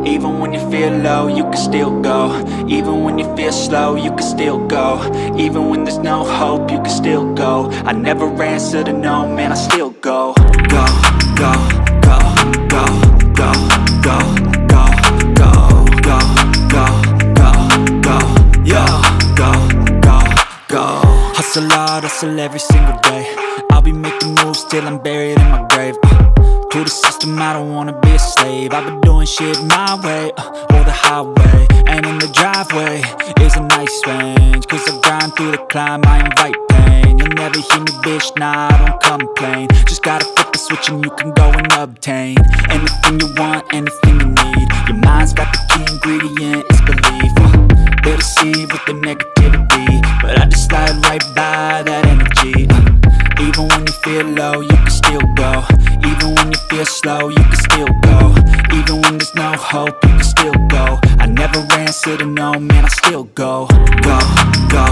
Even when you feel low, you can still go. Even when you feel slow, you can still go. Even when there's no hope, you can still go. I never answer to no, man, I still go. Go, go, go, go, go, go, go, go, go, go, go, go, yo, go, go, go. Hustle hard, hustle every single day. I'll be making moves till I'm buried in my grave. To the system, I don't wanna be a slave. I've been doing shit my way, or the highway. And in the driveway is a nice range, cause I grind through the climb, I invite pain. You'll never hear me, bitch, nah, I don't complain. Just gotta flip the switch and you can go and obtain anything you want, anything you need. Your mind's got the key ingredient, it's belief. They deceive with the negativity, but I just slide right by that energy. Even when you feel low, you can still go. Even when you feel slow, you can still go. Even when there's no hope, you can still go. I never answer to no, man, I still go. Go, go,